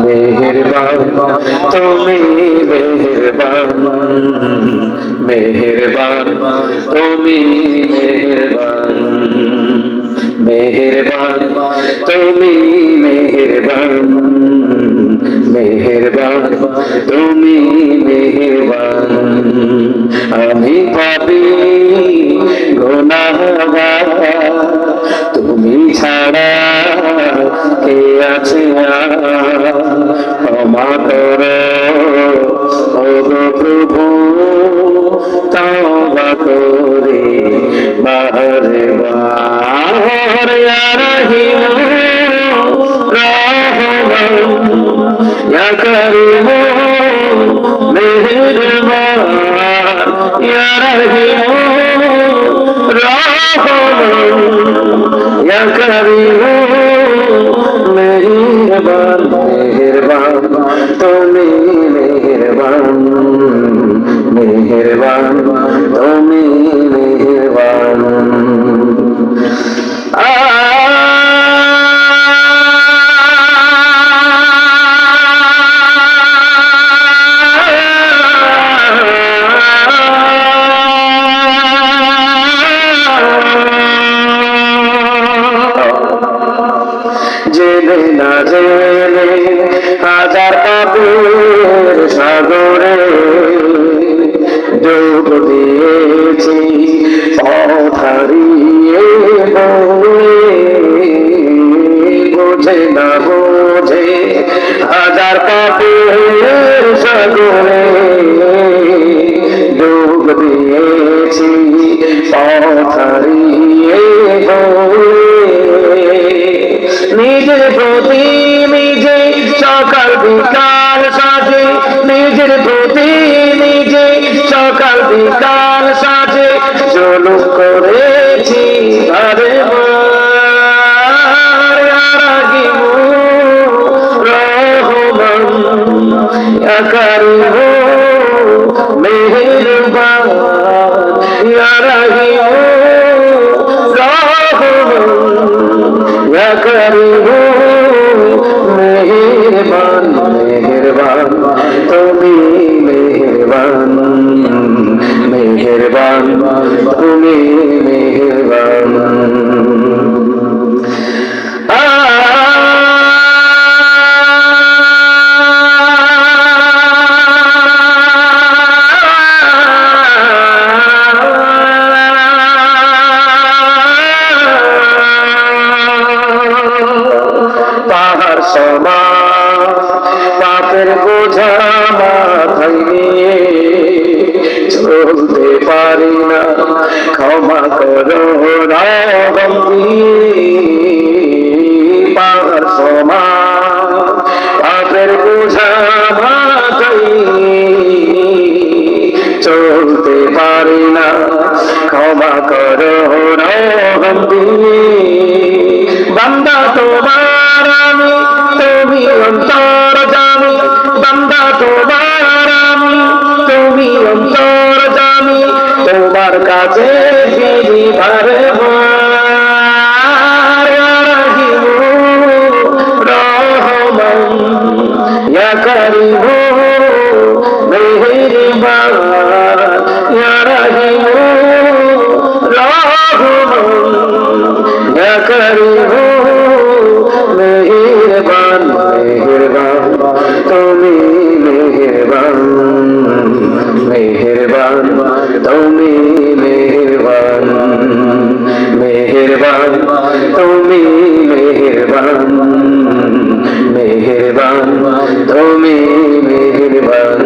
মেহেরবান তুমি মেহেরবান মেহেরবান তুমি মেহেরবান মেহেরবান তুমি মেহেরবান মেহেরবান তুমি মেহেরবান আমি পাপী গুনাহগার তুমি ছাড়া কে আছে ক্ষমা করো ও গো প্রভু তওবা করে বারে বার ইয়া রহিম রহমান ইয়া করিম মেহেরবান ইয়া রহিম রহমান ইয়া করিম মেহেরবান মেহেরবান তুমি মেহেরবান মেহেরবান তুমি মেহেরবান জেনে না জেনে হাজার পাপের সাগরে ডুব দিয়েছি পথ হারিয়ে বলে বোঝে না বোঝে হাজার পাপের সাগরে ডুব দিয়েছি পথ হারিয়ে বলে নিজের প্রতি নিজে সকাল বিকাল সাজে নিজের প্রতি নিজে সকাল বিকাল সাজে জুলুম করেছি বারে বার ইয়া রাহিম রহমান ইয়া করিম মেহেরবান ইয়া রাহিম রহমান ইয়া করিম মেহেরবান মেহেরবান তুমি মেহেরবান মেহেরবান তুমি মেহেরবান পাহাড় সমান পাপের বোঝা মাথায় নিয়ে চলতে পারি না ক্ষমা করো রহম দিয়ে পাহাড় সমান পাপের বোঝা মাথায় চলতে পারি না ক্ষমা করো রহম দিয়ে বান্দা তোমার আমি তুমি অন্তর জানি বান্দা তোমার আমি তুমি অন্তর জানি তোমার কাছে ফিরি বারে বার ইয়া রাহিম রহমান ইয়া করিম মেহেরবান ইয়া রাহিম রহমান ইয়া করিম মেহেরবান মেহেরবান তুমি মেহেরবান মেহেরবান তুমি মেহেরবান মেহেরবান তুমি মেহেরবান মেহেরবান তুমি মেহেরবান